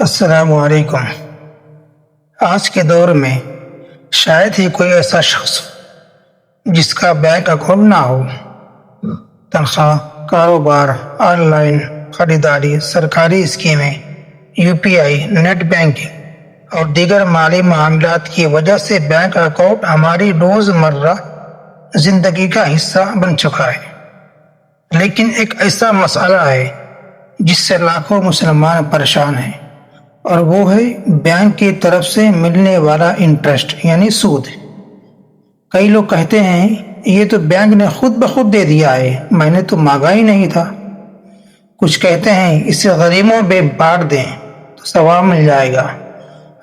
السلام علیکم۔ آج کے دور میں شاید ہی کوئی ایسا شخص جس کا بینک اکاؤنٹ نہ ہو۔ تنخواہ، کاروبار، آن لائن خریداری، سرکاری اسکیمیں، یو پی آئی، نیٹ بینکنگ اور دیگر مالی معاملات کی وجہ سے بینک اکاؤنٹ ہماری روزمرہ زندگی کا حصہ بن چکا ہے۔ لیکن ایک ایسا مسئلہ ہے جس سے لاکھوں مسلمان پریشان ہیں، اور وہ ہے بینک کی طرف سے ملنے والا انٹرسٹ یعنی سود۔ کئی لوگ کہتے ہیں یہ تو بینک نے خود بخود دے دیا ہے، میں نے تو مانگا ہی نہیں تھا۔ کچھ کہتے ہیں اسے غریبوں میں بانٹ دیں تو ثواب مل جائے گا۔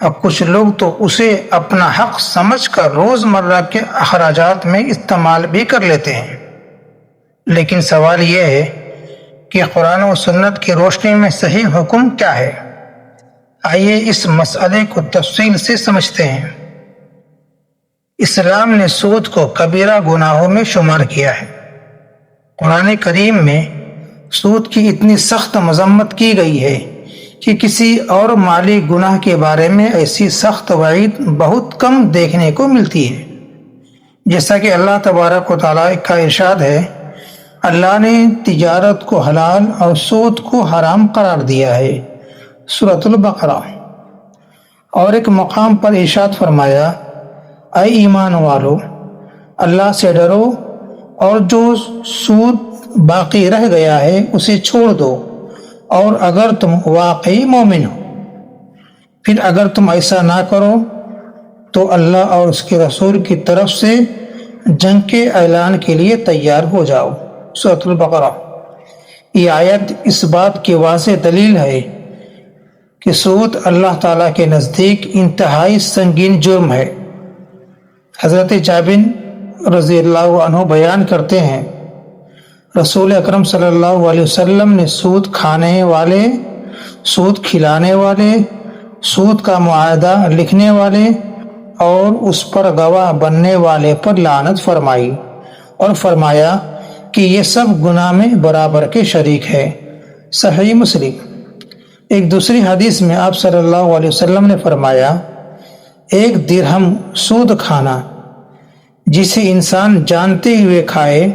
اب کچھ لوگ تو اسے اپنا حق سمجھ کر روزمرہ کے اخراجات میں استعمال بھی کر لیتے ہیں۔ لیکن سوال یہ ہے کہ قرآن و سنت کی روشنی میں صحیح حکم کیا ہے؟ آئیے اس مسئلے کو تفصیل سے سمجھتے ہیں۔ اسلام نے سود کو کبیرہ گناہوں میں شمار کیا ہے۔ قرآن کریم میں سود کی اتنی سخت مذمت کی گئی ہے کہ کسی اور مالی گناہ کے بارے میں ایسی سخت وعید بہت کم دیکھنے کو ملتی ہے۔ جیسا کہ اللہ تبارک و تعالیٰ کا ارشاد ہے، اللہ نے تجارت کو حلال اور سود کو حرام قرار دیا ہے، سورۃ البقرہ۔ اور ایک مقام پر ارشاد فرمایا، اے ایمان والو، اللہ سے ڈرو اور جو سود باقی رہ گیا ہے اسے چھوڑ دو، اور اگر تم واقعی مومن ہو۔ پھر اگر تم ایسا نہ کرو تو اللہ اور اس کے رسول کی طرف سے جنگ کے اعلان کے لیے تیار ہو جاؤ، سورۃ البقرہ۔ یہ آیت اس بات کی واضح دلیل ہے کہ سود اللہ تعالیٰ کے نزدیک انتہائی سنگین جرم ہے۔ حضرت جابر رضی اللہ عنہ بیان کرتے ہیں، رسول اکرم صلی اللہ علیہ وسلم نے سود کھانے والے، سود کھلانے والے، سود کا معاہدہ لکھنے والے اور اس پر گواہ بننے والے پر لعنت فرمائی، اور فرمایا کہ یہ سب گناہ میں برابر کے شریک ہے، صحیح مسلم۔ ایک دوسری حدیث میں آپ صلی اللہ علیہ وسلم نے فرمایا، ایک درہم سود کھانا جسے انسان جانتے ہوئے کھائے،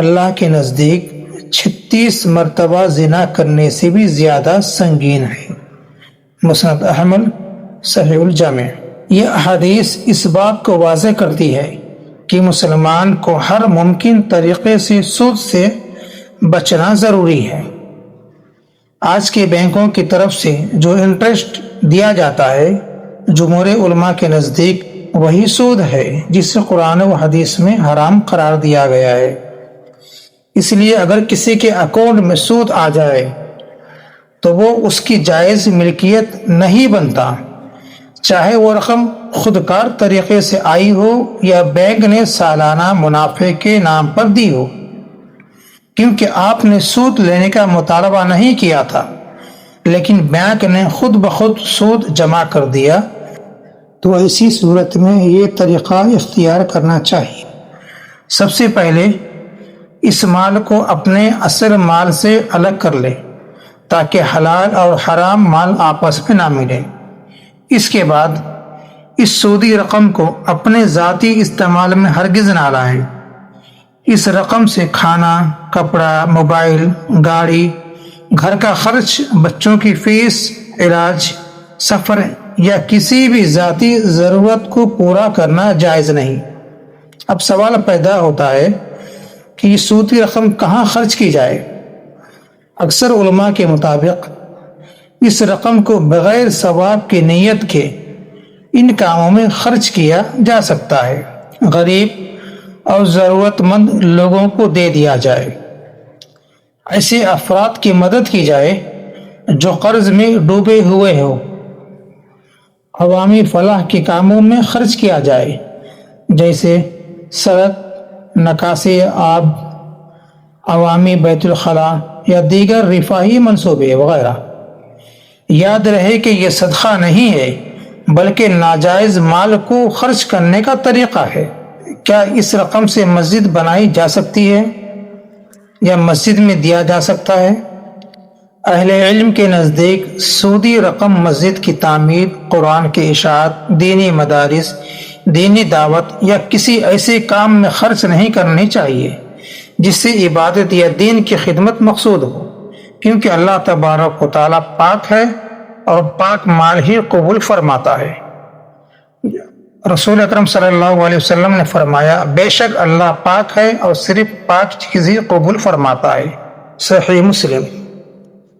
اللہ کے نزدیک 36 مرتبہ زنا کرنے سے بھی زیادہ سنگین ہے، مسند احمد، صحیح الجامع۔ یہ احادیث اس بات کو واضح کرتی ہے کہ مسلمان کو ہر ممکن طریقے سے سود سے بچنا ضروری ہے۔ آج کے بینکوں کی طرف سے جو انٹرسٹ دیا جاتا ہے، جمہور علماء کے نزدیک وہی سود ہے جسے قرآن و حدیث میں حرام قرار دیا گیا ہے۔ اس لیے اگر کسی کے اکاؤنٹ میں سود آ جائے تو وہ اس کی جائز ملکیت نہیں بنتا، چاہے وہ رقم خودکار طریقے سے آئی ہو یا بینک نے سالانہ منافع کے نام پر دی ہو، کیونکہ آپ نے سود لینے کا مطالبہ نہیں کیا تھا، لیکن بینک نے خود بخود سود جمع کر دیا، تو ایسی صورت میں یہ طریقہ اختیار کرنا چاہیے۔ سب سے پہلے اس مال کو اپنے اصل مال سے الگ کر لے تاکہ حلال اور حرام مال آپس میں نہ ملے۔ اس کے بعد اس سودی رقم کو اپنے ذاتی استعمال میں ہرگز نہ لائیں۔ اس رقم سے کھانا، کپڑا، موبائل، گاڑی، گھر کا خرچ، بچوں کی فیس، علاج، سفر یا کسی بھی ذاتی ضرورت کو پورا کرنا جائز نہیں۔ اب سوال پیدا ہوتا ہے کہ یہ سودی رقم کہاں خرچ کی جائے؟ اکثر علماء کے مطابق اس رقم کو بغیر ثواب کی نیت کے ان کاموں میں خرچ کیا جا سکتا ہے۔ غریب اور ضرورت مند لوگوں کو دے دیا جائے، ایسے افراد کی مدد کی جائے جو قرض میں ڈوبے ہوئے ہو، عوامی فلاح کے کاموں میں خرچ کیا جائے، جیسے سڑک، نکاسی آب، عوامی بیت الخلاء یا دیگر رفاہی منصوبے وغیرہ۔ یاد رہے کہ یہ صدقہ نہیں ہے بلکہ ناجائز مال کو خرچ کرنے کا طریقہ ہے۔ کیا اس رقم سے مسجد بنائی جا سکتی ہے یا مسجد میں دیا جا سکتا ہے؟ اہل علم کے نزدیک سودی رقم مسجد کی تعمیر، قرآن کے اشاعت، دینی مدارس، دینی دعوت یا کسی ایسے کام میں خرچ نہیں کرنی چاہیے جس سے عبادت یا دین کی خدمت مقصود ہو، کیونکہ اللہ تبارک و تعالیٰ پاک ہے اور پاک مال ہی قبول فرماتا ہے۔ رسول اکرم صلی اللہ علیہ وسلم نے فرمایا، بے شک اللہ پاک ہے اور صرف پاک چیزیں قبول فرماتا ہے، صحیح مسلم۔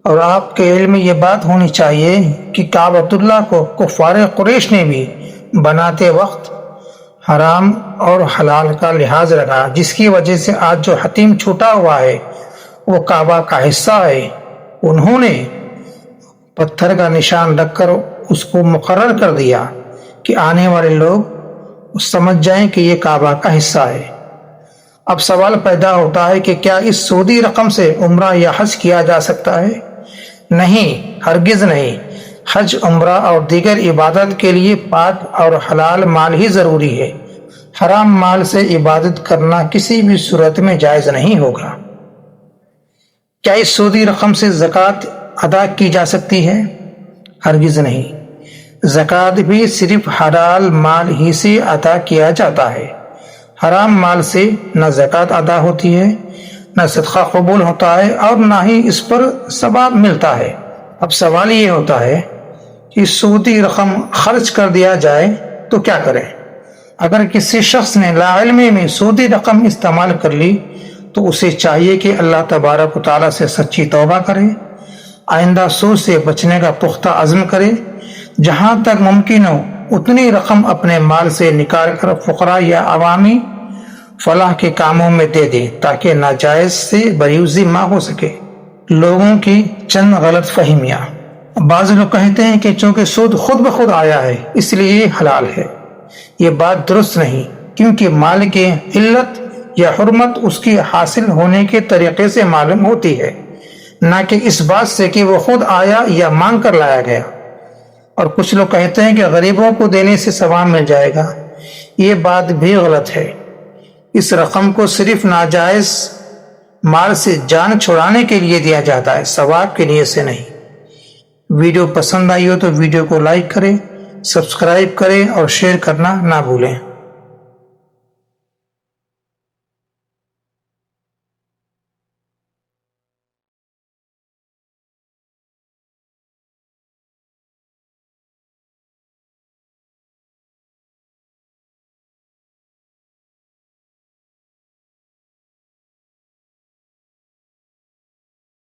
اور آپ کے علم میں یہ بات ہونی چاہیے کہ کعبۃ اللہ کو کفار قریش نے بھی بناتے وقت حرام اور حلال کا لحاظ رکھا، جس کی وجہ سے آج جو حتیم چھوٹا ہوا ہے وہ کعبہ کا حصہ ہے۔ انہوں نے پتھر کا نشان رکھ کر اس کو مقرر کر دیا کہ آنے والے لوگ سمجھ جائیں کہ یہ کعبہ کا حصہ ہے۔ اب سوال پیدا ہوتا ہے کہ کیا اس سودی رقم سے عمرہ یا حج کیا جا سکتا ہے؟ نہیں، ہرگز نہیں۔ حج، عمرہ اور دیگر عبادت کے لیے پاک اور حلال مال ہی ضروری ہے۔ حرام مال سے عبادت کرنا کسی بھی صورت میں جائز نہیں ہوگا۔ کیا اس سودی رقم سے زکوٰۃ ادا کی جا سکتی ہے؟ ہرگز نہیں۔ زکوٰۃ بھی صرف حلال مال ہی سے ادا کیا جاتا ہے۔ حرام مال سے نہ زکوٰۃ ادا ہوتی ہے، نہ صدقہ قبول ہوتا ہے اور نہ ہی اس پر ثواب ملتا ہے۔ اب سوال یہ ہوتا ہے کہ سودی رقم خرچ کر دیا جائے تو کیا کریں؟ اگر کسی شخص نے لا علمی میں سودی رقم استعمال کر لی تو اسے چاہیے کہ اللہ تبارک و تعالیٰ سے سچی توبہ کرے، آئندہ سود سے بچنے کا پختہ عزم کرے، جہاں تک ممکن ہو اتنی رقم اپنے مال سے نکال کر فقراء یا عوامی فلاح کے کاموں میں دے دے تاکہ ناجائز سے بریوزی نہ ہو سکے۔ لوگوں کی چند غلط فہمیاں۔ بعض لوگ کہتے ہیں کہ چونکہ سود خود بخود آیا ہے اس لیے یہ حلال ہے۔ یہ بات درست نہیں، کیونکہ مال کی علت یا حرمت اس کی حاصل ہونے کے طریقے سے معلوم ہوتی ہے، نہ کہ اس بات سے کہ وہ خود آیا یا مانگ کر لایا گیا۔ اور کچھ لوگ کہتے ہیں کہ غریبوں کو دینے سے ثواب مل جائے گا، یہ بات بھی غلط ہے۔ اس رقم کو صرف ناجائز مال سے جان چھڑانے کے لیے دیا جاتا ہے، ثواب کے لیے سے نہیں۔ ویڈیو پسند آئی ہو تو ویڈیو کو لائک کریں، سبسکرائب کریں اور شیئر کرنا نہ بھولیں۔